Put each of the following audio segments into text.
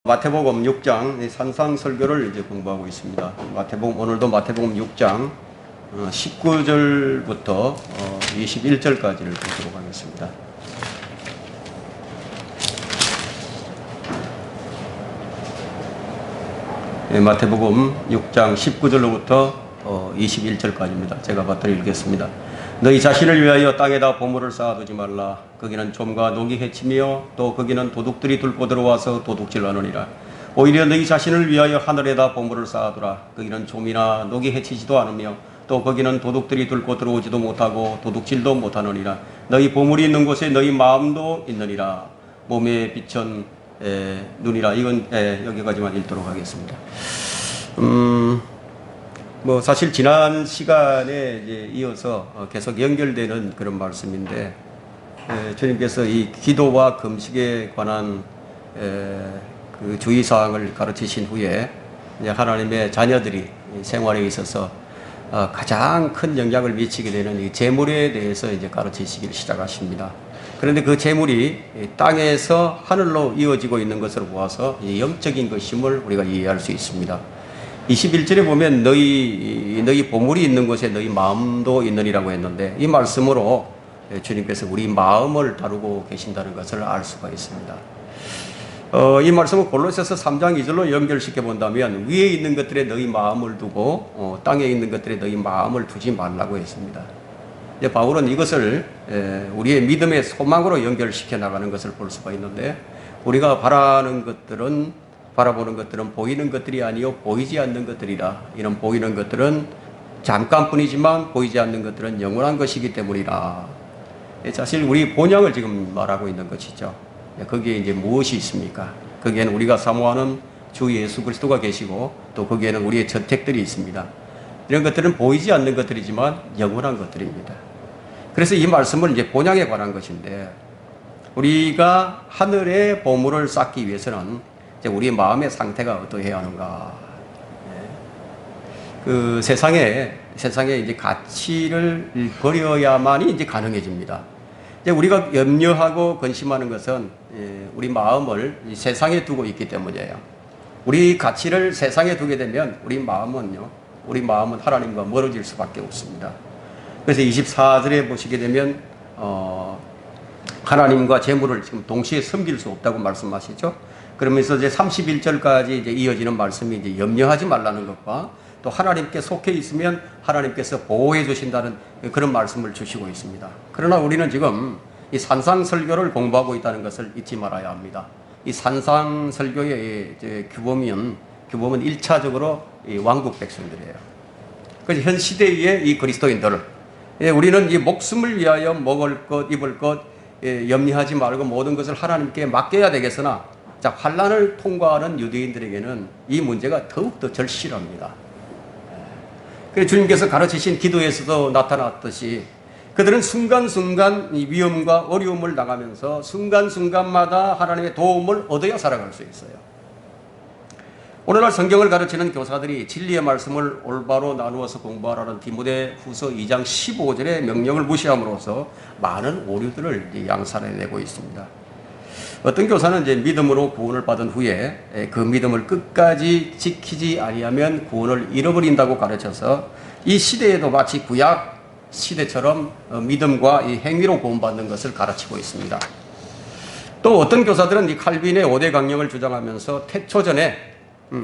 마태복음 6장 산상설교를 이제 공부하고 있습니다. 오늘도 마태복음 6장 19절부터 21절까지를 보도록 하겠습니다. 마태복음 6장 19절로부터 21절까지입니다. 제가 받들어 읽겠습니다. 너희 자신을 위하여 땅에다 보물을 쌓아두지 말라. 거기는 좀과 녹이 해치며 또 거기는 도둑들이 뚫고 들어와서 도둑질하느니라. 오히려 너희 자신을 위하여 하늘에다 보물을 쌓아두라. 거기는 좀이나 녹이 해치지도 않으며 또 거기는 도둑들이 뚫고 들어오지도 못하고 도둑질도 못하느니라. 너희 보물이 있는 곳에 너희 마음도 있느니라. 몸에 비천 눈이라. 이건 여기까지만 읽도록 하겠습니다. 사실 지난 시간에 이제 이어서 계속 연결되는 그런 말씀인데, 주님께서 이 기도와 금식에 관한 그 주의사항을 가르치신 후에 이제 하나님의 자녀들이 생활에 있어서 가장 큰 영향을 미치게 되는 이 재물에 대해서 이제 가르치시기를 시작하십니다. 그런데 그 재물이 땅에서 하늘로 이어지고 있는 것으로 보아서 영적인 것임을 우리가 이해할 수 있습니다. 21절에 보면 너희 보물이 있는 곳에 너희 마음도 있느니라고 했는데, 이 말씀으로 주님께서 우리 마음을 다루고 계신다는 것을 알 수가 있습니다. 이 말씀을 골로새서 3장 2절로 연결시켜 본다면, 위에 있는 것들에 너희 마음을 두고 땅에 있는 것들에 너희 마음을 두지 말라고 했습니다. 이제 바울은 이것을 우리의 믿음의 소망으로 연결시켜 나가는 것을 볼 수가 있는데, 우리가 바라보는 것들은 보이는 것들이 아니요 보이지 않는 것들이라. 이런 보이는 것들은 잠깐뿐이지만 보이지 않는 것들은 영원한 것이기 때문이라. 사실 우리 본향을 지금 말하고 있는 것이죠. 거기에 이제 무엇이 있습니까? 거기에는 우리가 사모하는 주 예수 그리스도가 계시고, 또 거기에는 우리의 저택들이 있습니다. 이런 것들은 보이지 않는 것들이지만 영원한 것들입니다. 그래서 이 말씀은 이제 본향에 관한 것인데, 우리가 하늘의 보물을 쌓기 위해서는 우리 마음의 상태가 어떠해야 하는가? 그 세상에 이제 가치를 버려야만이 이제 가능해집니다. 이제 우리가 염려하고 근심하는 것은 우리 마음을 세상에 두고 있기 때문이에요. 우리 가치를 세상에 두게 되면 우리 마음은 하나님과 멀어질 수밖에 없습니다. 그래서 24절에 보시게 되면 하나님과 재물을 지금 동시에 섬길 수 없다고 말씀하시죠. 그러면서 이제 31절까지 이제 이어지는 말씀이 이제 염려하지 말라는 것과, 또 하나님께 속해 있으면 하나님께서 보호해 주신다는 그런 말씀을 주시고 있습니다. 그러나 우리는 지금 이 산상설교를 공부하고 있다는 것을 잊지 말아야 합니다. 이 산상설교의 규범은 1차적으로 이 왕국 백성들이에요. 그래서 현 시대의 이 그리스도인들을, 우리는 이 목숨을 위하여 먹을 것, 입을 것 염려하지 말고 모든 것을 하나님께 맡겨야 되겠으나, 환난을 통과하는 유대인들에게는 이 문제가 더욱더 절실합니다. 그래서 주님께서 가르치신 기도에서도 나타났듯이, 그들은 순간순간 이 위험과 어려움을 당하면서 순간순간마다 하나님의 도움을 얻어야 살아갈 수 있어요. 오늘날 성경을 가르치는 교사들이 진리의 말씀을 올바로 나누어서 공부하라는 디모데후서 2장 15절의 명령을 무시함으로써 많은 오류들을 양산해내고 있습니다. 어떤 교사는 이제 믿음으로 구원을 받은 후에 그 믿음을 끝까지 지키지 아니하면 구원을 잃어버린다고 가르쳐서, 이 시대에도 마치 구약 시대처럼 믿음과 이 행위로 구원받는 것을 가르치고 있습니다. 또 어떤 교사들은 이 칼빈의 5대 강령을 주장하면서 태초전에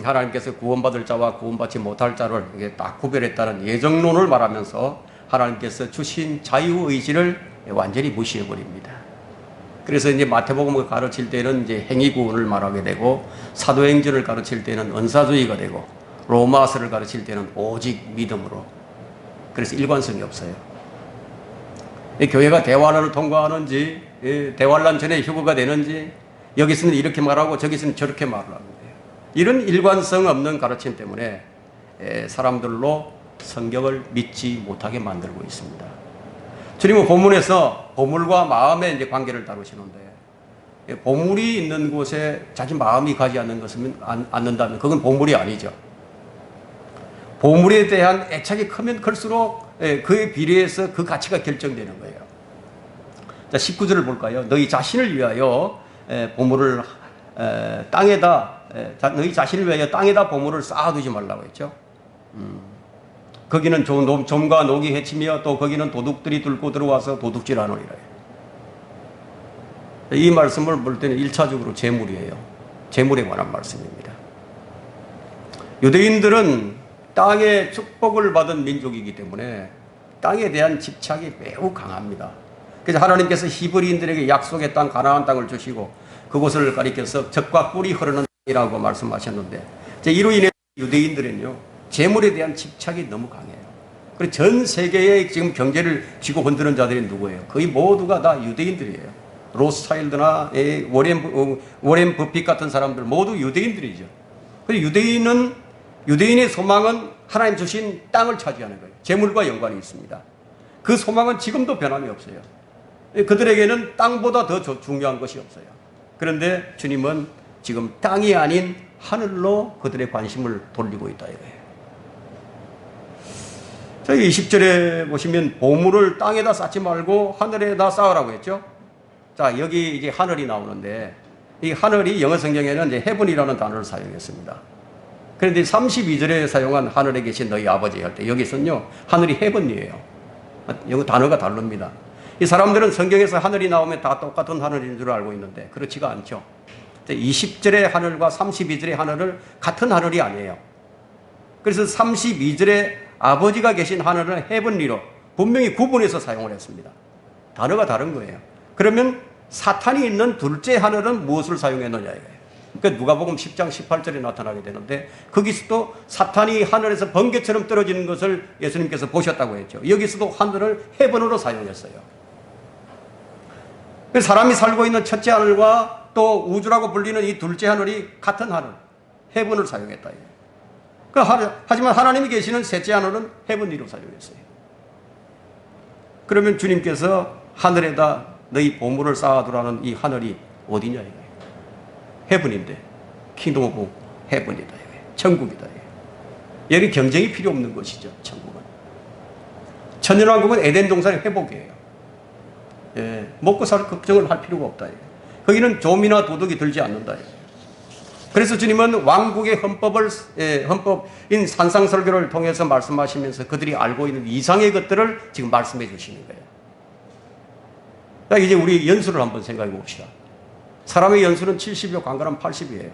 하나님께서 구원받을 자와 구원받지 못할 자를 딱 구별했다는 예정론을 말하면서 하나님께서 주신 자유의지를 완전히 무시해버립니다. 그래서 이제 마태복음을 가르칠 때는 이제 행위구원을 말하게 되고, 사도행전을 가르칠 때는 은사주의가 되고, 로마서를 가르칠 때는 오직 믿음으로. 그래서 일관성이 없어요. 교회가 대환란을 통과하는지, 대환란 전에 휴거가 되는지, 여기서는 이렇게 말하고 저기서는 저렇게 말을 합니다. 이런 일관성 없는 가르침 때문에 사람들로 성경을 믿지 못하게 만들고 있습니다. 주님은 본문에서 보물과 마음의 이제 관계를 다루시는데, 보물이 있는 곳에 자기 마음이 가지 않는다면 그건 보물이 아니죠. 보물에 대한 애착이 크면 클수록 그에 비례해서 그 가치가 결정되는 거예요. 자, 19절을 볼까요? 너희 자신을 위하여 보물을 땅에다 너희 자신을 위하여 땅에다 보물을 쌓아두지 말라고 했죠. 거기는 좀과 녹이 해치며 또 거기는 도둑들이 뚫고 들어와서 도둑질하느니라. 이 말씀을 볼 때는 1차적으로 재물이에요. 재물에 관한 말씀입니다. 유대인들은 땅의 축복을 받은 민족이기 때문에 땅에 대한 집착이 매우 강합니다. 그래서 하나님께서 히브리인들에게 약속의 땅 가나안 땅을 주시고 그곳을 가리켜서 젖과 꿀이 흐르는 땅이라고 말씀하셨는데 이로 인해 유대인들은요 재물에 대한 집착이 너무 강해요. 그리고 전 세계의 지금 경제를 쥐고 흔드는 자들이 누구예요? 거의 모두가 다 유대인들이에요. 로스차일드나 워렌 버핏 같은 사람들 모두 유대인들이죠. 그래서 유대인의 소망은 하나님 주신 땅을 차지하는 거예요. 재물과 연관이 있습니다. 그 소망은 지금도 변함이 없어요. 그들에게는 땅보다 더 중요한 것이 없어요. 그런데 주님은 지금 땅이 아닌 하늘로 그들의 관심을 돌리고 있다 이거예요. 저희 20절에 보시면 보물을 땅에다 쌓지 말고 하늘에다 쌓으라고 했죠. 자, 여기 이제 하늘이 나오는데 이 하늘이 영어 성경에는 이제 heaven이라는 단어를 사용했습니다. 그런데 32절에 사용한 하늘에 계신 너희 아버지 할 때 여기서는요 하늘이 heaven이에요. 영어 단어가 다릅니다. 이 사람들은 성경에서 하늘이 나오면 다 똑같은 하늘인 줄 알고 있는데 그렇지가 않죠. 20절의 하늘과 32절의 하늘을 같은 하늘이 아니에요. 그래서 32절에 아버지가 계신 하늘은 헤븐리로 분명히 구분해서 사용을 했습니다. 단어가 다른 거예요. 그러면 사탄이 있는 둘째 하늘은 무엇을 사용했느냐 이거예요. 그러니까 누가복음 10장 18절에 나타나게 되는데 거기서도 사탄이 하늘에서 번개처럼 떨어지는 것을 예수님께서 보셨다고 했죠. 여기서도 하늘을 헤븐으로 사용했어요. 사람이 살고 있는 첫째 하늘과 또 우주라고 불리는 이 둘째 하늘이 같은 하늘, 헤븐을 사용했다. 하지만 하나님이 계시는 셋째 하늘은 헤븐리로 사용했어요. 그러면 주님께서 하늘에다 너희 보물을 쌓아두라는 이 하늘이 어디냐 이거예요. 헤븐인데, 킹덤 오브 헤븐이다 이거예요. 천국이다 이거예요. 여기 경쟁이 필요 없는 것이죠. 천국은. 천년왕국은 에덴 동산의 회복이에요. 예, 먹고 살 걱정을 할 필요가 없다. 거기는 좀이나 도둑이 들지 않는다. 그래서 주님은 왕국의 헌법인 산상설교를 통해서 말씀하시면서 그들이 알고 있는 이상의 것들을 지금 말씀해 주시는 거예요. 그러니까 이제 우리 연수를 한번 생각해 봅시다. 사람의 연수는 70이요, 관건은 80이에요.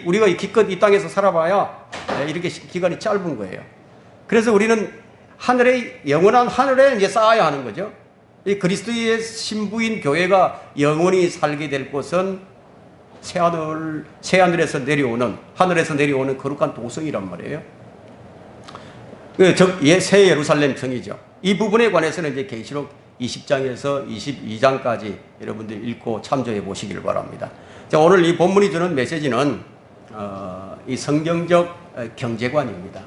우리가 기껏 이 땅에서 살아봐야 이렇게 기간이 짧은 거예요. 그래서 우리는 영원한 하늘에 이제 쌓아야 하는 거죠. 이 그리스도의 신부인 교회가 영원히 살게 될 곳은 하늘에서 내려오는 거룩한 도성이란 말이에요. 즉, 새 예루살렘 성이죠. 이 부분에 관해서는 이제 계시록 20장에서 22장까지 여러분들 읽고 참조해 보시길 바랍니다. 자, 오늘 이 본문이 주는 메시지는 이 성경적 경제관입니다.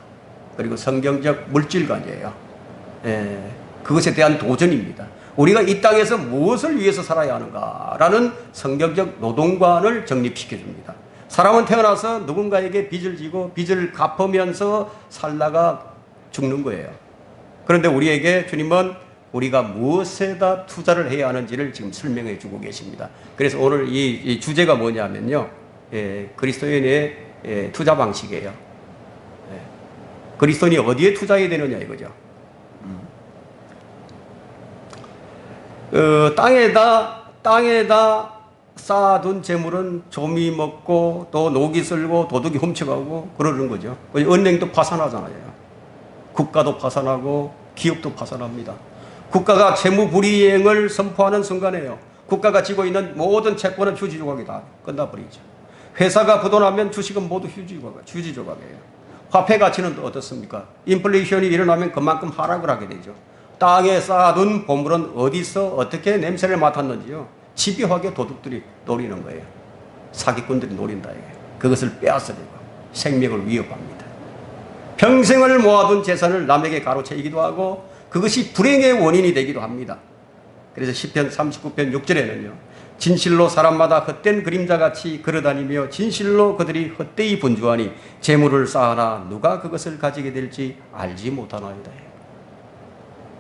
그리고 성경적 물질관이에요. 그것에 대한 도전입니다. 우리가 이 땅에서 무엇을 위해서 살아야 하는가라는 성경적 노동관을 정립시켜 줍니다. 사람은 태어나서 누군가에게 빚을 지고 빚을 갚으면서 살다가 죽는 거예요. 그런데 우리에게 주님은 우리가 무엇에다 투자를 해야 하는지를 지금 설명해 주고 계십니다. 그래서 오늘 이 주제가 뭐냐면요. 그리스도인의 투자 방식이에요. 그리스도인이 어디에 투자해야 되느냐 이거죠. 땅에다 쌓아둔 재물은 좀이 먹고 또 녹이 쓸고 도둑이 훔쳐가고 그러는 거죠. 은행도 파산하잖아요. 국가도 파산하고 기업도 파산합니다. 국가가 채무불이행을 선포하는 순간에요. 국가가 지고 있는 모든 채권은 휴지 조각이 다 끝나버리죠. 회사가 부도나면 주식은 모두 휴지 조각이에요. 화폐 가치는 어떻습니까? 인플레이션이 일어나면 그만큼 하락을 하게 되죠. 땅에 쌓아둔 보물은 어디서 어떻게 냄새를 맡았는지요. 집요하게 도둑들이 노리는 거예요. 사기꾼들이 노린다. 그것을 빼앗으려고 생명을 위협합니다. 평생을 모아둔 재산을 남에게 가로채기도 하고 그것이 불행의 원인이 되기도 합니다. 그래서 시편 39편 6절에는요. 진실로 사람마다 헛된 그림자같이 걸어다니며 진실로 그들이 헛되이 분주하니 재물을 쌓아나 누가 그것을 가지게 될지 알지 못하나이다.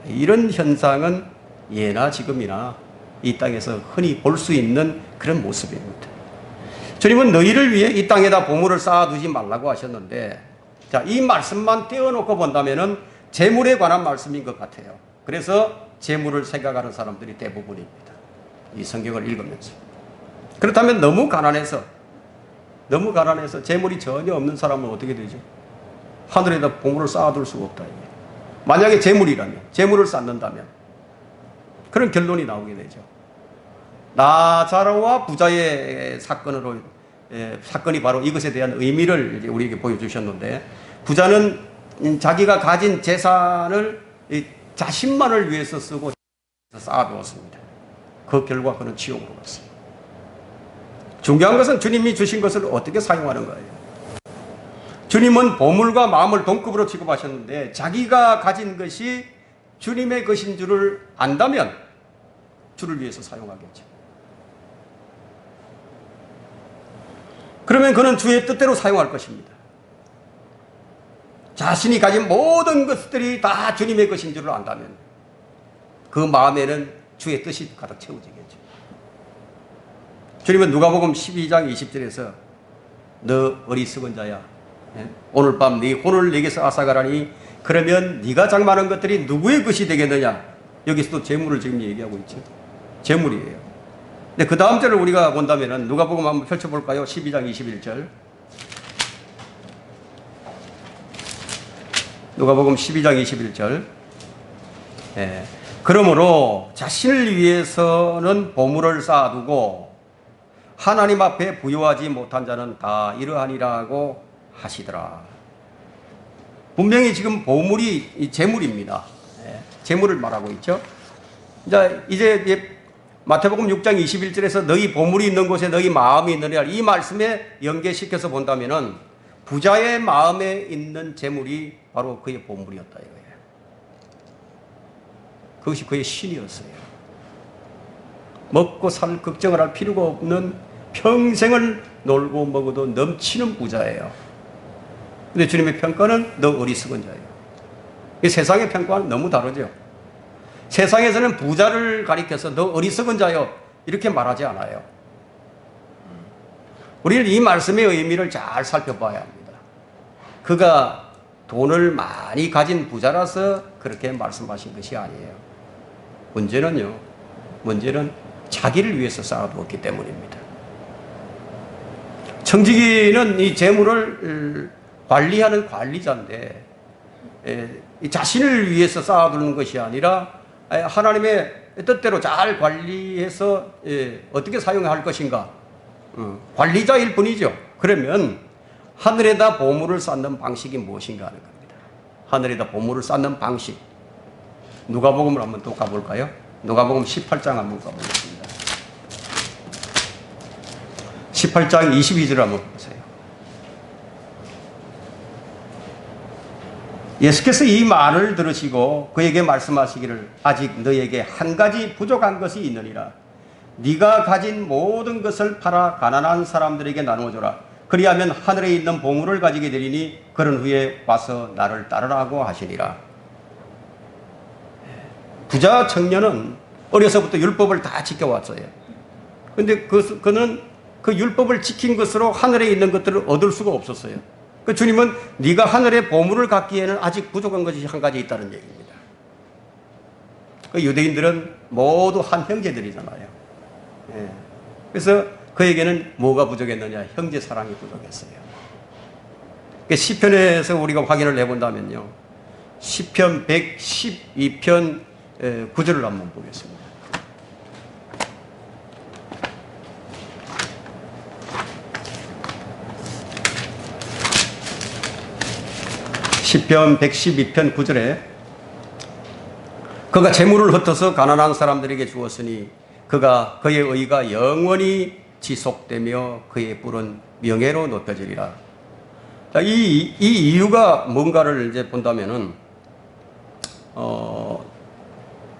이런 현상은 예나 지금이나 이 땅에서 흔히 볼 수 있는 그런 모습입니다. 주님은 너희를 위해 이 땅에다 보물을 쌓아두지 말라고 하셨는데, 자, 이 말씀만 떼어놓고 본다면은 재물에 관한 말씀인 것 같아요. 그래서 재물을 생각하는 사람들이 대부분입니다. 이 성경을 읽으면서. 그렇다면 너무 가난해서 재물이 전혀 없는 사람은 어떻게 되죠? 하늘에다 보물을 쌓아둘 수가 없다. 만약에 재물을 쌓는다면 그런 결론이 나오게 되죠. 나자로와 부자의 사건이 바로 이것에 대한 의미를 우리에게 보여주셨는데, 부자는 자기가 가진 재산을 자신만을 위해서 쓰고 쌓아두었습니다. 그 결과 그는 지옥으로 갔습니다. 중요한 것은 주님이 주신 것을 어떻게 사용하는 거예요. 주님은 보물과 마음을 동급으로 취급하셨는데, 자기가 가진 것이 주님의 것인 줄을 안다면 주를 위해서 사용하겠죠. 그러면 그는 주의 뜻대로 사용할 것입니다. 자신이 가진 모든 것들이 다 주님의 것인 줄을 안다면 그 마음에는 주의 뜻이 가득 채워지겠죠. 주님은 누가복음 12장 20절에서 너 어리석은 자야, 오늘 밤 네 혼을 내게서 앗아가라니 그러면 네가 장만한 것들이 누구의 것이 되겠느냐. 여기서도 재물을 지금 얘기하고 있죠. 재물이에요. 근데 그 다음 절을 우리가 본다면은 누가복음 한번 펼쳐볼까요? 12장 21절. 누가복음 12장 21절. 그러므로 자신을 위해서는 보물을 쌓아두고 하나님 앞에 부유하지 못한 자는 다 이러하니라고 하시더라. 분명히 지금 보물이 재물입니다. 재물을 말하고 있죠. 자, 이제 마태복음 6장 21절에서 너희 보물이 있는 곳에 너희 마음이 있느냐, 이 말씀에 연계시켜서 본다면은 부자의 마음에 있는 재물이 바로 그의 보물이었다 이거예요. 그것이 그의 신이었어요. 먹고 살 걱정을 할 필요가 없는, 평생을 놀고 먹어도 넘치는 부자예요. 근데 주님의 평가는 너 어리석은 자예요. 이 세상의 평가는 너무 다르죠. 세상에서는 부자를 가리켜서 너 어리석은 자요 이렇게 말하지 않아요. 우리는 이 말씀의 의미를 잘 살펴봐야 합니다. 그가 돈을 많이 가진 부자라서 그렇게 말씀하신 것이 아니에요. 문제는 자기를 위해서 쌓아두었기 때문입니다. 청지기는 이 재물을 관리하는 관리자인데, 자신을 위해서 쌓아두는 것이 아니라 하나님의 뜻대로 잘 관리해서 어떻게 사용할 것인가, 관리자일 뿐이죠. 그러면 하늘에다 보물을 쌓는 방식이 무엇인가 하는 겁니다. 하늘에다 보물을 쌓는 방식, 누가복음을 한번 또 가볼까요? 누가복음 18장 한번 가보겠습니다. 18장 22절 한번 보세요. 예수께서 이 말을 들으시고 그에게 말씀하시기를 아직 너에게 한 가지 부족한 것이 있느니라. 네가 가진 모든 것을 팔아 가난한 사람들에게 나누어줘라. 그리하면 하늘에 있는 보물을 가지게 되리니 그런 후에 와서 나를 따르라고 하시니라. 부자 청년은 어려서부터 율법을 다 지켜왔어요. 그런데 그는 그 율법을 지킨 것으로 하늘에 있는 것들을 얻을 수가 없었어요. 그 주님은 네가 하늘의 보물을 갖기에는 아직 부족한 것이 한 가지 있다는 얘기입니다. 그 유대인들은 모두 한 형제들이잖아요. 그래서 그에게는 뭐가 부족했느냐? 형제 사랑이 부족했어요. 시편에서 우리가 확인을 해본다면요, 시편 112편 9절을 한번 보겠습니다. 시편 112편 9절에 그가 재물을 흩어서 가난한 사람들에게 주었으니 그가 그의 의가 영원히 지속되며 그의 뿔은 명예로 높여지리라. 이 이유가 뭔가를 이제 본다면은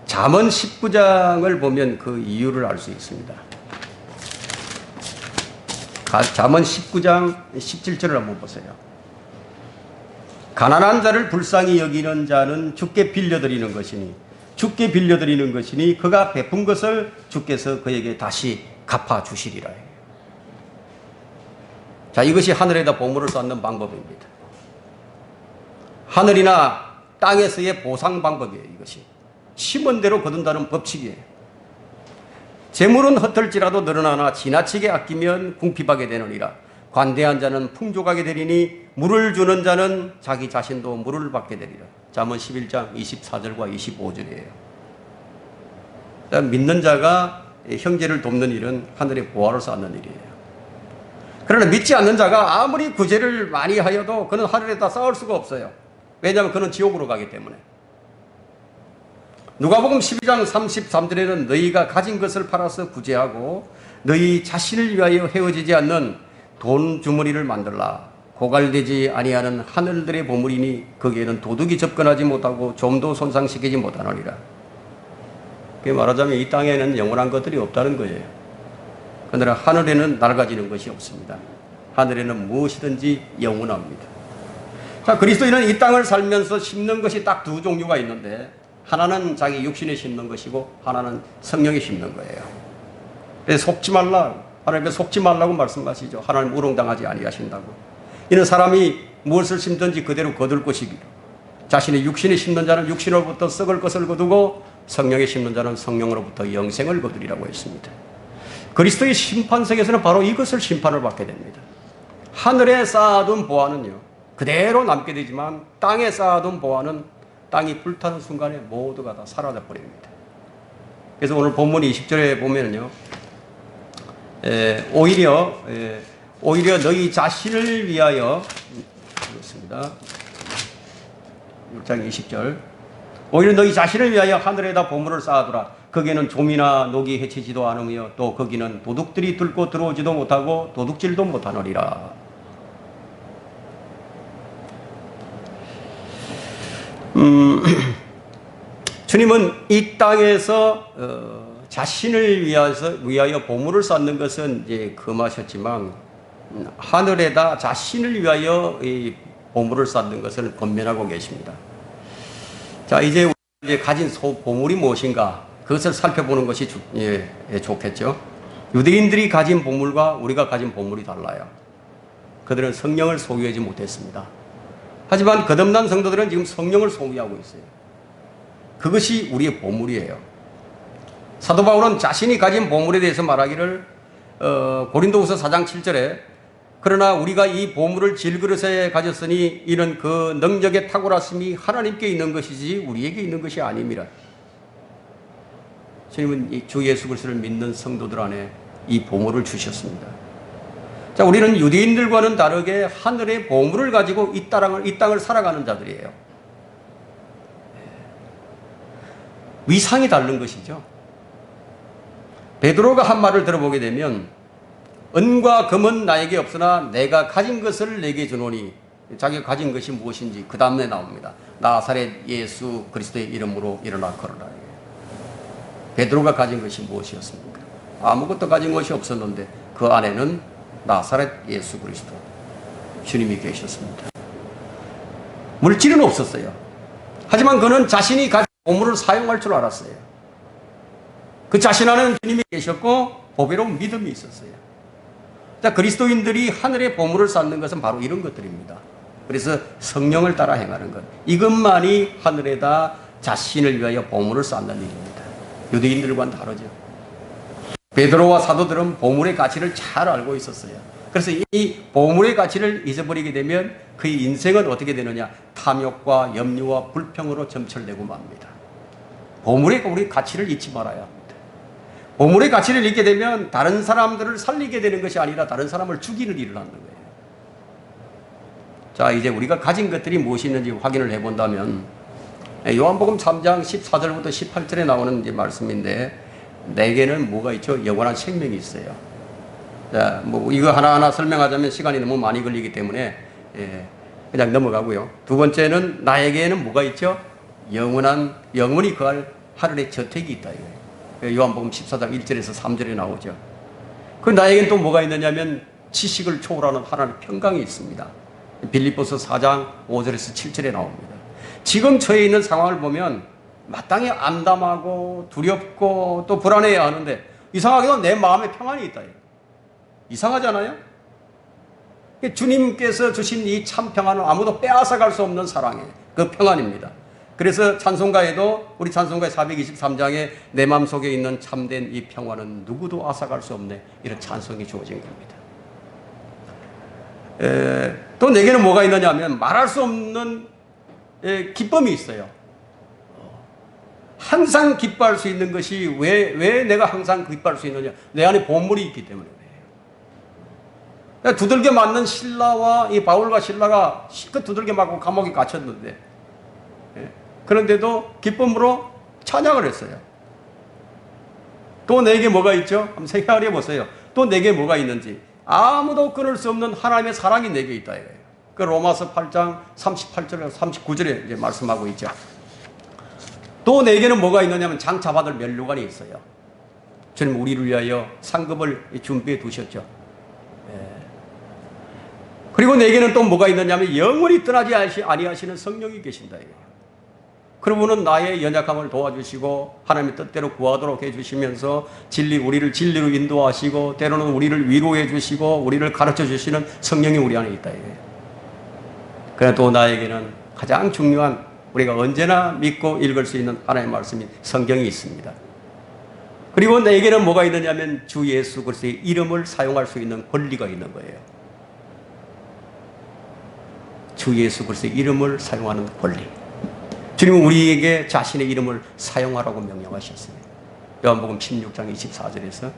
잠언 19장을 보면 그 이유를 알 수 있습니다. 잠언 19장 17절을 한번 보세요. 가난한 자를 불쌍히 여기는 자는 주께 빌려드리는 것이니 그가 베푼 것을 주께서 그에게 다시 갚아주시리라. 자, 이것이 하늘에다 보물을 쌓는 방법입니다. 하늘이나 땅에서의 보상 방법이에요. 이것이 심은 대로 거둔다는 법칙이에요. 재물은 헛들지라도 늘어나나 지나치게 아끼면 궁핍하게 되느니라. 관대한 자는 풍족하게 되리니 물을 주는 자는 자기 자신도 물을 받게 되리라. 잠언 11장 24절과 25절이에요. 믿는 자가 형제를 돕는 일은 하늘의 보화를 쌓는 일이에요. 그러나 믿지 않는 자가 아무리 구제를 많이 하여도 그는 하늘에다 쌓을 수가 없어요. 왜냐하면 그는 지옥으로 가기 때문에. 누가복음 12장 33절에는 너희가 가진 것을 팔아서 구제하고 너희 자신을 위하여 헤어지지 않는 돈 주머니를 만들라. 고갈되지 아니하는 하늘들의 보물이니 거기에는 도둑이 접근하지 못하고 좀도 손상시키지 못하느니라. 그게 말하자면 이 땅에는 영원한 것들이 없다는 거예요. 그러나 하늘에는 낡아지는 것이 없습니다. 하늘에는 무엇이든지 영원합니다. 자, 그리스도인은 이 땅을 살면서 심는 것이 딱 두 종류가 있는데 하나는 자기 육신에 심는 것이고 하나는 성령에 심는 거예요. 그래서 속지 말라. 하나님께 속지 말라고 말씀하시죠. 하나님 우롱당하지 아니하신다고. 이는 사람이 무엇을 심든지 그대로 거둘 것이기로 자신의 육신에 심는 자는 육신으로부터 썩을 것을 거두고 성령에 심는 자는 성령으로부터 영생을 거두리라고 했습니다. 그리스도의 심판석에서는 바로 이것을 심판을 받게 됩니다. 하늘에 쌓아둔 보화는요 그대로 남게 되지만 땅에 쌓아둔 보화는 땅이 불타는 순간에 모두가 다 사라져 버립니다. 그래서 오늘 본문 20절에 보면요 오히려 너희 자신을 위하여 그렇습니다. 6장 20절 오히려 너희 자신을 위하여 하늘에다 보물을 쌓아두라. 거기에는 좀이나 녹이 해치지도 않으며 또 거기는 도둑들이 뚫고 들어오지도 못하고 도둑질도 못하느니라. 주님은 이 땅에서 자신을 위하여 보물을 쌓는 것은 이제 금하셨지만 하늘에다 자신을 위하여 이 보물을 쌓는 것을 권면하고 계십니다. 자, 이제 가진 보물이 무엇인가 그것을 살펴보는 것이 좋겠죠. 유대인들이 가진 보물과 우리가 가진 보물이 달라요. 그들은 성령을 소유하지 못했습니다. 하지만 거듭난 성도들은 지금 성령을 소유하고 있어요. 그것이 우리의 보물이에요. 사도 바울은 자신이 가진 보물에 대해서 말하기를 고린도후서 4장 7절에 그러나 우리가 이 보물을 질그릇에 가졌으니 이는 그 능력의 탁월하심이 하나님께 있는 것이지 우리에게 있는 것이 아님이라. 주님은 주 예수 그리스도를 믿는 성도들 안에 이 보물을 주셨습니다. 자, 우리는 유대인들과는 다르게 하늘의 보물을 가지고 이 땅을 살아가는 자들이에요. 위상이 다른 것이죠. 베드로가 한 말을 들어보게 되면 은과 금은 나에게 없으나 내가 가진 것을 내게 주노니 자기가 가진 것이 무엇인지 그 다음에 나옵니다. 나사렛 예수 그리스도의 이름으로 일어나 걸어라. 베드로가 가진 것이 무엇이었습니까? 아무것도 가진 것이 없었는데 그 안에는 나사렛 예수 그리스도 주님이 계셨습니다. 물질은 없었어요. 하지만 그는 자신이 가진 보물을 사용할 줄 알았어요. 그 자신 안에는 주님이 계셨고 보배로운 믿음이 있었어요. 자, 그리스도인들이 하늘의 보물을 쌓는 것은 바로 이런 것들입니다. 그래서 성령을 따라 행하는 것, 이것만이 하늘에다 자신을 위하여 보물을 쌓는 일입니다. 유대인들과는 다르죠. 베드로와 사도들은 보물의 가치를 잘 알고 있었어요. 그래서 이 보물의 가치를 잊어버리게 되면 그의 인생은 어떻게 되느냐? 탐욕과 염려와 불평으로 점철되고 맙니다. 보물의 우리 가치를 잊지 말아야 합니다. 보물의 가치를 잊게 되면 다른 사람들을 살리게 되는 것이 아니라 다른 사람을 죽이는 일을 하는 거예요. 자, 이제 우리가 가진 것들이 무엇이 있는지 확인을 해본다면 요한복음 3장 14절부터 18절에 나오는 이제 말씀인데 내게는 뭐가 있죠? 영원한 생명이 있어요. 자, 뭐 이거 하나하나 설명하자면 시간이 너무 많이 걸리기 때문에 그냥 넘어가고요. 두 번째는 나에게는 뭐가 있죠? 영원히 거할 하늘의 저택이 있다. 요한복음 14장 1절에서 3절에 나오죠. 그 나에게는 또 뭐가 있느냐면 지식을 초월하는 하나님의 평강이 있습니다. 빌립보서 4장 5절에서 7절에 나옵니다. 지금 처해 있는 상황을 보면 마땅히 암담하고 두렵고 또 불안해야 하는데 이상하게도 내 마음에 평안이 있다. 이상하잖아요? 주님께서 주신 이 참 평안은 아무도 빼앗아갈 수 없는 사랑의 그 평안입니다. 그래서 찬송가에도 우리 찬송가의 423장에 내 마음속에 있는 참된 이 평안은 누구도 앗아갈 수 없네, 이런 찬송이 주어진 겁니다. 또 내게는 뭐가 있느냐 하면 말할 수 없는 기쁨이 있어요. 항상 기뻐할 수 있는 것이 왜 내가 항상 기뻐할 수 있느냐, 내 안에 보물이 있기 때문에 그래요. 두들겨 맞는 신라와 이 바울과 신라가 실컷 두들겨 맞고 감옥에 갇혔는데, 그런데도 기쁨으로 찬양을 했어요. 또 내게 뭐가 있죠? 한번 생각해 보세요. 또 내게 뭐가 있는지. 아무도 끊을 수 없는 하나님의 사랑이 내게 있다 이거예요. 그 로마서 8장 38절에서 39절에 이제 말씀하고 있죠. 또 내게는 뭐가 있느냐면 장차 받을 면류관이 있어요. 주님 우리를 위하여 상급을 준비해 두셨죠. 그리고 내게는 또 뭐가 있느냐면 영원히 떠나지 아니하시는 성령이 계신다 이거예요. 그러분은 나의 연약함을 도와주시고 하나님의 뜻대로 구하도록 해주시면서 우리를 진리로 인도하시고 때로는 우리를 위로해 주시고 우리를 가르쳐 주시는 성령이 우리 안에 있다 이거예요. 그러나 또 나에게는 가장 중요한, 우리가 언제나 믿고 읽을 수 있는 하나님의 말씀인 성경이 있습니다. 그리고 내게는 뭐가 있느냐면 주 예수 그리스도의 이름을 사용할 수 있는 권리가 있는 거예요. 주 예수 그리스도의 이름을 사용하는 권리. 주님은 우리에게 자신의 이름을 사용하라고 명령하셨어요. 요한복음 16장 24절에서.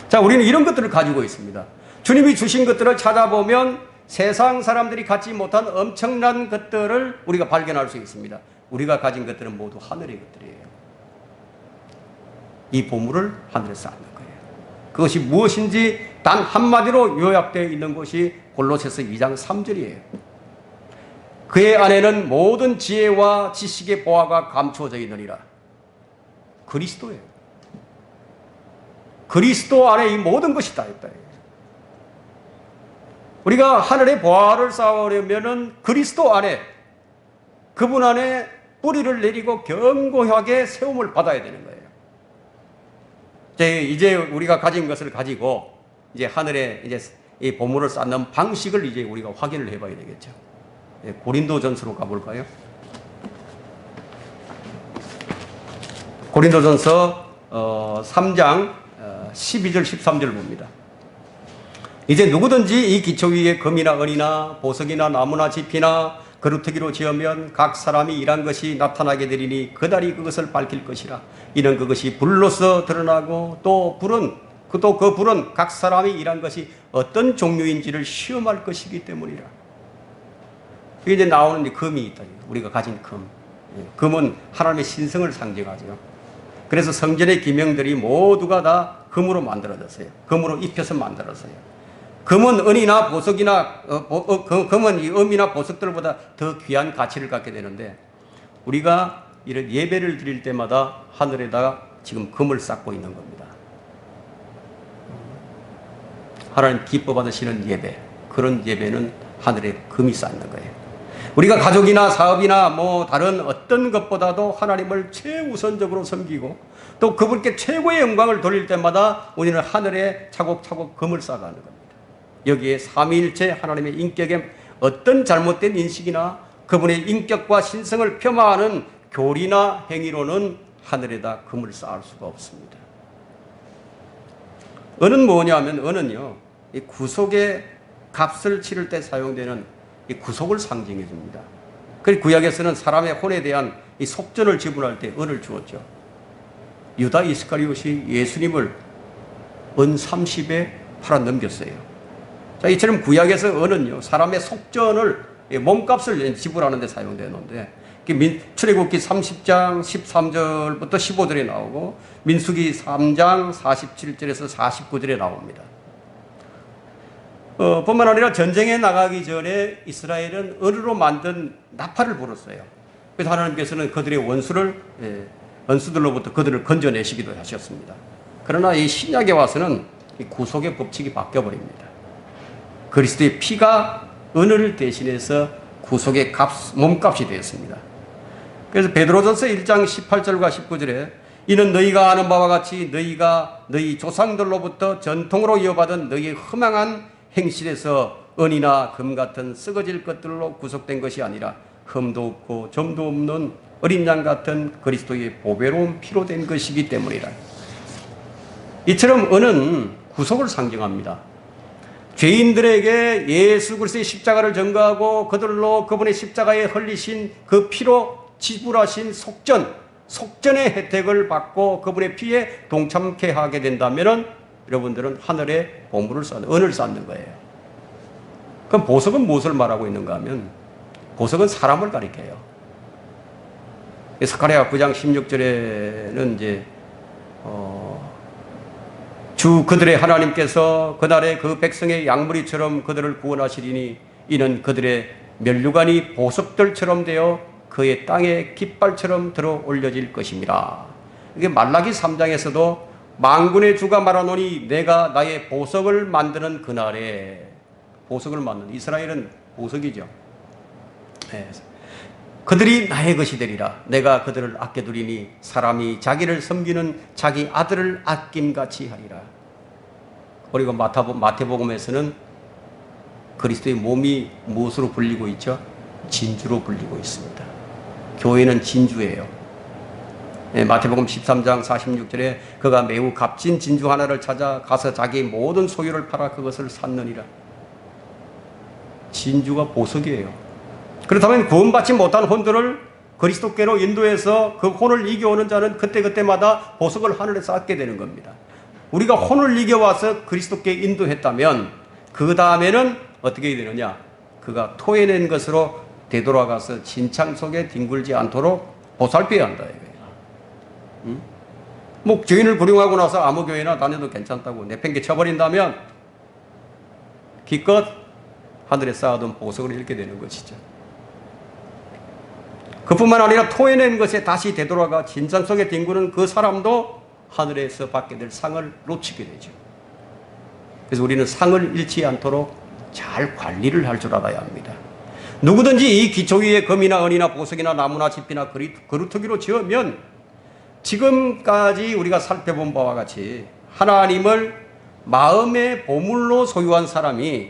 자, 우리는 이런 것들을 가지고 있습니다. 주님이 주신 것들을 찾아보면 세상 사람들이 갖지 못한 엄청난 것들을 우리가 발견할 수 있습니다. 우리가 가진 것들은 모두 하늘의 것들이에요. 이 보물을 하늘에서 얻는 거예요. 그것이 무엇인지 단 한마디로 요약되어 있는 것이 골로새서 2장 3절이에요. 그의 안에는 모든 지혜와 지식의 보화가 감추어져 있느니라. 그리스도예요. 그리스도 안에 이 모든 것이 다 있다. 우리가 하늘의 보화를 쌓으려면은 그리스도 안에, 그분 안에 뿌리를 내리고 견고하게 세움을 받아야 되는 거예요. 이제 우리가 가진 것을 가지고 이제 하늘에 이제 이 보물을 쌓는 방식을 이제 우리가 확인을 해봐야 되겠죠. 고린도전서로 가볼까요? 고린도전서 3장 12절 13절 봅니다. 이제 누구든지 이 기초 위에 금이나 은이나 보석이나 나무나 지피나 그루터기로 지으면 각 사람이 일한 것이 나타나게 되리니 그달이 그것을 밝힐 것이라. 이는 그것이 불로서 드러나고 또 그 불은 각 사람이 일한 것이 어떤 종류인지를 시험할 것이기 때문이라. 이게 이제 나오는 금이 있다. 우리가 가진 금. 금은 하나님의 신성을 상징하죠. 그래서 성전의 기명들이 모두가 다 금으로 만들어졌어요. 금으로 입혀서 만들었어요. 금은 은이나 보석이나 금은 이 음이나 보석들보다 더 귀한 가치를 갖게 되는데, 우리가 이런 예배를 드릴 때마다 하늘에다가 지금 금을 쌓고 있는 겁니다. 하나님 기뻐 받으시는 예배, 그런 예배는 하늘에 금이 쌓는 거예요. 우리가 가족이나 사업이나 뭐 다른 어떤 것보다도 하나님을 최우선적으로 섬기고 또 그분께 최고의 영광을 돌릴 때마다 우리는 하늘에 차곡차곡 금을 쌓아가는 겁니다. 여기에 삼위일체 하나님의 인격에 어떤 잘못된 인식이나 그분의 인격과 신성을 폄하하는 교리나 행위로는 하늘에다 금을 쌓을 수가 없습니다. 은은 뭐냐면, 은은요, 이 구속의 값을 치를 때 사용되는 이 구속을 상징해 줍니다. 그리고 구약에서는 사람의 혼에 대한 이 속전을 지불할 때 은을 주었죠. 유다 이스카리옷이 예수님을 은 30에 팔아 넘겼어요. 자, 이처럼 구약에서 은은요, 사람의 속전을, 몸값을 지불하는 데 사용되는데, 출애굽기 30장 13절부터 15절에 나오고 민수기 3장 47절에서 49절에 나옵니다. 뿐만 아니라 전쟁에 나가기 전에 이스라엘은 은으로 만든 나팔을 불었어요. 그래서 하나님께서는 그들의 원수들로부터 그들을 건져내시기도 하셨습니다. 그러나 이 신약에 와서는 이 구속의 법칙이 바뀌어버립니다. 그리스도의 피가 은을 대신해서 구속의 몸값이 되었습니다. 그래서 베드로전서 1장 18절과 19절에 이는 너희가 아는 바와 같이 너희가 너희 조상들로부터 전통으로 이어받은 너희의 허망한 행실에서 은이나 금 같은 썩어질 것들로 구속된 것이 아니라 흠도 없고 점도 없는 어린 양 같은 그리스도의 보배로운 피로 된 것이기 때문이라. 이처럼 은은 구속을 상징합니다. 죄인들에게 예수 그리스도의 십자가를 전가하고 그들로 그분의 십자가에 흘리신 그 피로 지불하신 속전의 혜택을 받고 그분의 피에 동참케 하게 된다면 여러분들은 하늘에 보물을 쌓는, 은을 쌓는 거예요. 그럼 보석은 무엇을 말하고 있는가 하면 보석은 사람을 가리켜요. 스가랴 9장 16절에는 이제 주 그들의 하나님께서 그날에 그 백성의 양무리처럼 그들을 구원하시리니 이는 그들의 면류관이 보석들처럼 되어 그의 땅에 깃발처럼 들어 올려질 것입니다. 이게 말라기 3장에서도 만군의 주가 말하노니 내가 나의 보석을 만드는 그날에, 보석을 만드는, 이스라엘은 보석이죠. 네. 그들이 나의 것이 되리라. 내가 그들을 아껴두리니 사람이 자기를 섬기는 자기 아들을 아낌같이 하리라. 그리고 마태복음에서는 그리스도의 몸이 무엇으로 불리고 있죠? 진주로 불리고 있습니다. 교회는 진주예요. 네, 마태복음 13장 46절에 그가 매우 값진 진주 하나를 찾아 가서 자기 모든 소유를 팔아 그것을 샀느니라. 진주가 보석이에요. 그렇다면 구원받지 못한 혼들을 그리스도께로 인도해서 그 혼을 이겨오는 자는 그때그때마다 보석을 하늘에 쌓게 되는 겁니다. 우리가 혼을 이겨와서 그리스도께 인도했다면 그 다음에는 어떻게 되느냐? 그가 토해낸 것으로 되돌아가서 진창 속에 뒹굴지 않도록 보살펴야 한다. 응? 뭐 죄인을 부정하고 나서 아무 교회나 다녀도 괜찮다고 내팽개쳐버린다면 기껏 하늘에 쌓아둔 보석을 잃게 되는 것이죠. 그뿐만 아니라 토해낸 것에 다시 되돌아가 진창 속에 뒹구는 그 사람도 하늘에서 받게 될 상을 놓치게 되죠. 그래서 우리는 상을 잃지 않도록 잘 관리를 할 줄 알아야 합니다. 누구든지 이 기초 위에 금이나 은이나 보석이나 나무나 집이나 그루터기로 지으면 지금까지 우리가 살펴본 바와 같이 하나님을 마음의 보물로 소유한 사람이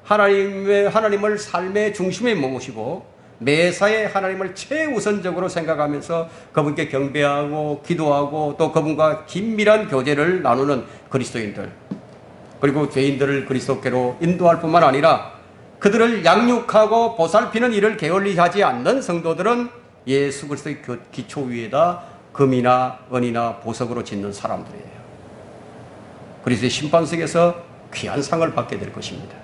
하나님을 삶의 중심에 모시고 매사에 하나님을 최우선적으로 생각하면서 그분께 경배하고 기도하고 또 그분과 긴밀한 교제를 나누는 그리스도인들, 그리고 죄인들을 그리스도께로 인도할 뿐만 아니라 그들을 양육하고 보살피는 일을 게을리하지 않는 성도들은 예수 그리스도의 기초 위에다 금이나 은이나 보석으로 짓는 사람들이에요. 그리스도의 심판석에서 귀한 상을 받게 될 것입니다.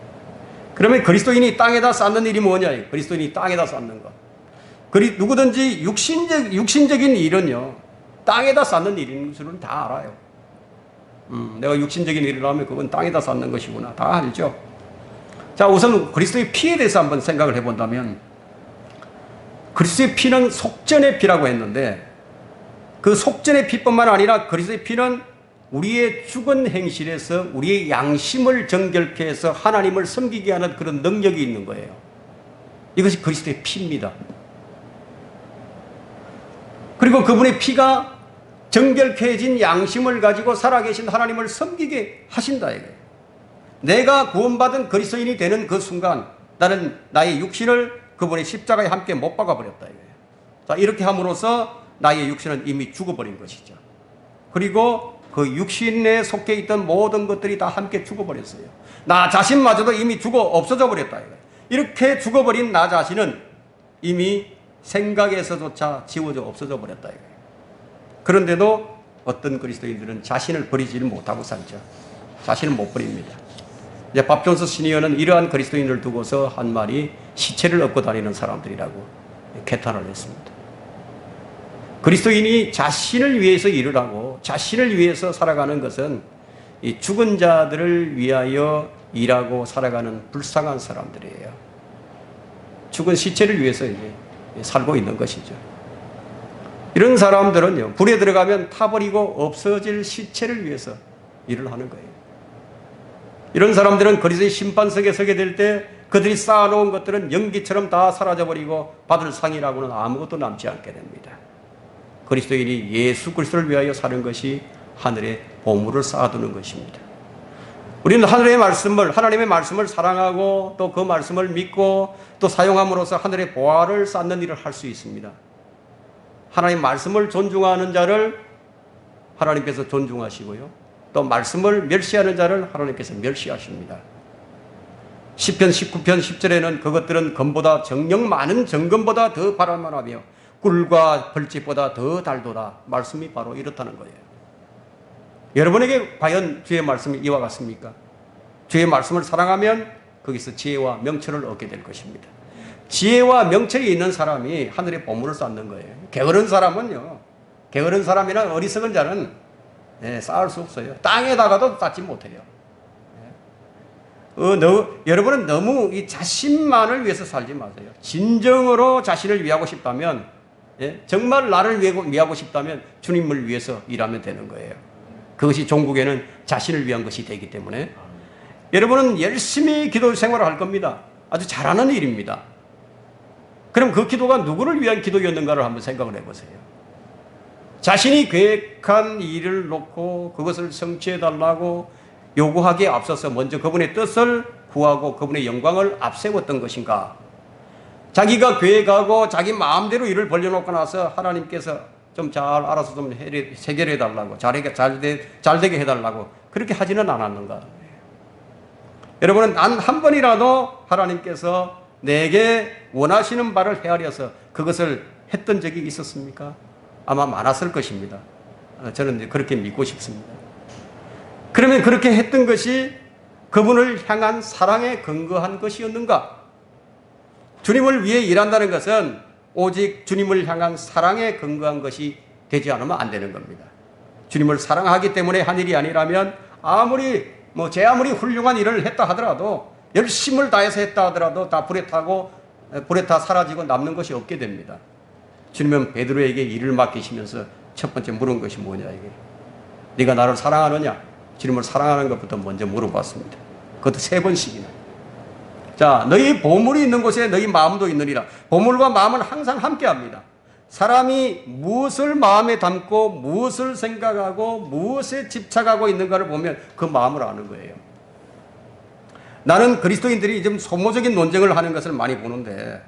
그러면 그리스도인이 땅에다 쌓는 일이 뭐냐? 그리스도인이 땅에다 쌓는 것. 누구든지 육신적인 일은요, 땅에다 쌓는 일인 줄은 다 알아요. 내가 육신적인 일을 하면 그건 땅에다 쌓는 것이구나. 다 알죠. 자, 우선 그리스도의 피에 대해서 한번 생각을 해본다면, 그리스도의 피는 속전의 피라고 했는데, 그 속전의 피뿐만 아니라 그리스도의 피는 우리의 죽은 행실에서 우리의 양심을 정결케 해서 하나님을 섬기게 하는 그런 능력이 있는 거예요. 이것이 그리스도의 피입니다. 그리고 그분의 피가 정결케 해진 양심을 가지고 살아계신 하나님을 섬기게 하신다 이거예요. 내가 구원받은 그리스도인이 되는 그 순간 나는 나의 육신을 그분의 십자가에 함께 못 박아버렸다 이거예요. 자, 이렇게 함으로써 나의 육신은 이미 죽어버린 것이죠. 그리고 그 육신에 속해 있던 모든 것들이 다 함께 죽어버렸어요. 나 자신마저도 이미 죽어 없어져 버렸다 이거예요. 이렇게 죽어버린 나 자신은 이미 생각에서조차 지워져 없어져 버렸다 이거예요. 그런데도 어떤 그리스도인들은 자신을 버리지를 못하고 살죠. 자신을 못 버립니다. 이제 밥 존스 시니어는 이러한 그리스도인을 두고서 한 말이 시체를 얻고 다니는 사람들이라고 개탄을 했습니다. 그리스도인이 자신을 위해서 일을 하고 자신을 위해서 살아가는 것은 이 죽은 자들을 위하여 일하고 살아가는 불쌍한 사람들이에요. 죽은 시체를 위해서 이제 살고 있는 것이죠. 이런 사람들은요, 불에 들어가면 타버리고 없어질 시체를 위해서 일을 하는 거예요. 이런 사람들은 그리스도의 심판석에 서게 될 때 그들이 쌓아놓은 것들은 연기처럼 다 사라져버리고 받을 상이라고는 아무것도 남지 않게 됩니다. 그리스도인이 예수 그리스도를 위하여 사는 것이 하늘에 보물을 쌓아두는 것입니다. 우리는 하나님의 말씀을 사랑하고 또 그 말씀을 믿고 또 사용함으로써 하늘의 보화를 쌓는 일을 할 수 있습니다. 하나님 말씀을 존중하는 자를 하나님께서 존중하시고요. 또 말씀을 멸시하는 자를 하나님께서 멸시하십니다. 시편 19편 10절에는 그것들은 금보다 정령 많은 정금보다 더 바랄만하며 꿀과 벌집보다 더 달도다. 말씀이 바로 이렇다는 거예요. 여러분에게 과연 주의 말씀이 이와 같습니까? 주의 말씀을 사랑하면 거기서 지혜와 명철을 얻게 될 것입니다. 지혜와 명철이 있는 사람이 하늘의 보물을 쌓는 거예요. 게으른 사람은요, 게으른 사람이나 어리석은 자는 쌓을 수 없어요. 땅에다가도 쌓지 못해요. 여러분은 너무 이 자신만을 위해서 살지 마세요. 진정으로 자신을 위하고 싶다면, 정말 나를 위하고 싶다면 주님을 위해서 일하면 되는 거예요. 그것이 종국에는 자신을 위한 것이 되기 때문에 여러분은 열심히 기도 생활을 할 겁니다. 아주 잘하는 일입니다. 그럼 그 기도가 누구를 위한 기도였는가를 한번 생각을 해보세요. 자신이 계획한 일을 놓고 그것을 성취해달라고 요구하기에 앞서서 먼저 그분의 뜻을 구하고 그분의 영광을 앞세웠던 것인가? 자기가 계획하고 자기 마음대로 일을 벌려놓고 나서 하나님께서 좀 잘 알아서 좀 해결해 달라고, 잘 되게 해달라고 그렇게 하지는 않았는가? 여러분은 단 한 번이라도 하나님께서 내게 원하시는 바를 헤아려서 그것을 했던 적이 있었습니까? 아마 많았을 것입니다. 저는 그렇게 믿고 싶습니다. 그러면 그렇게 했던 것이 그분을 향한 사랑에 근거한 것이었는가? 주님을 위해 일한다는 것은 오직 주님을 향한 사랑에 근거한 것이 되지 않으면 안 되는 겁니다. 주님을 사랑하기 때문에 한 일이 아니라면 제 아무리 훌륭한 일을 했다 하더라도 열심을 다해서 했다 하더라도 다 불에 타 사라지고 남는 것이 없게 됩니다. 주님은 베드로에게 일을 맡기시면서 첫 번째 물은 것이 뭐냐 이게. 네가 나를 사랑하느냐? 주님을 사랑하는 것부터 먼저 물어봤습니다. 그것도 3번씩이나. 자, 너희 보물이 있는 곳에 너희 마음도 있느니라. 보물과 마음은 항상 함께합니다. 사람이 무엇을 마음에 담고 무엇을 생각하고 무엇에 집착하고 있는가를 보면 그 마음을 아는 거예요. 나는 그리스도인들이 좀 소모적인 논쟁을 하는 것을 많이 보는데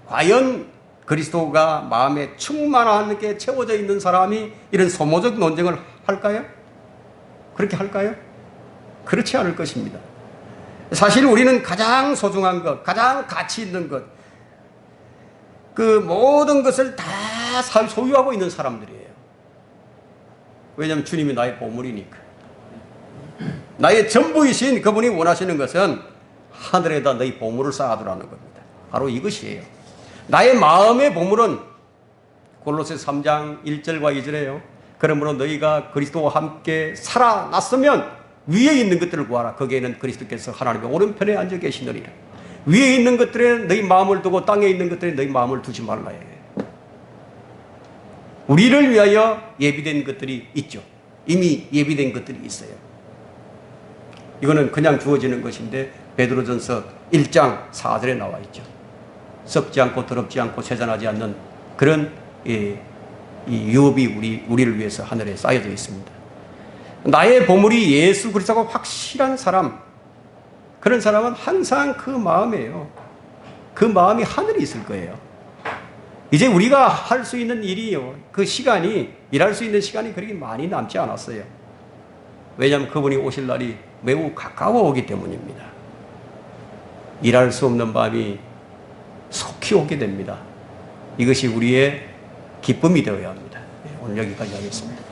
과연 그리스도가 마음에 충만하게 채워져 있는 사람이 이런 소모적 논쟁을 할까요? 그렇게 할까요? 그렇지 않을 것입니다. 사실 우리는 가장 소중한 것, 가장 가치 있는 것, 그 모든 것을 다 소유하고 있는 사람들이에요. 왜냐하면 주님이 나의 보물이니까. 나의 전부이신 그분이 원하시는 것은 하늘에다 너희 보물을 쌓아두라는 겁니다. 바로 이것이에요. 나의 마음의 보물은 골로새 3장 1절과 2절에요. 그러므로 너희가 그리스도와 함께 살아났으면 위에 있는 것들을 구하라. 거기에는 그리스도께서 하나님의 오른편에 앉아 계시느니라. 위에 있는 것들에 너희 마음을 두고 땅에 있는 것들에 너희 마음을 두지 말라. 우리를 위하여 예비된 것들이 있죠. 이미 예비된 것들이 있어요. 이거는 그냥 주어지는 것인데 베드로전서 1장 4절에 나와 있죠. 썩지 않고 더럽지 않고 세잔하지 않는 그런 이 유업이 우리를 위해서 하늘에 쌓여져 있습니다. 나의 보물이 예수 그리스도가 확실한 사람, 그런 사람은 항상 그 마음이에요. 그 마음이 하늘에 있을 거예요. 이제 우리가 할 수 있는 일이요, 그 시간이, 일할 수 있는 시간이 그렇게 많이 남지 않았어요. 왜냐하면 그분이 오실 날이 매우 가까워 오기 때문입니다. 일할 수 없는 밤이 속히 오게 됩니다. 이것이 우리의 기쁨이 되어야 합니다. 오늘 여기까지 하겠습니다.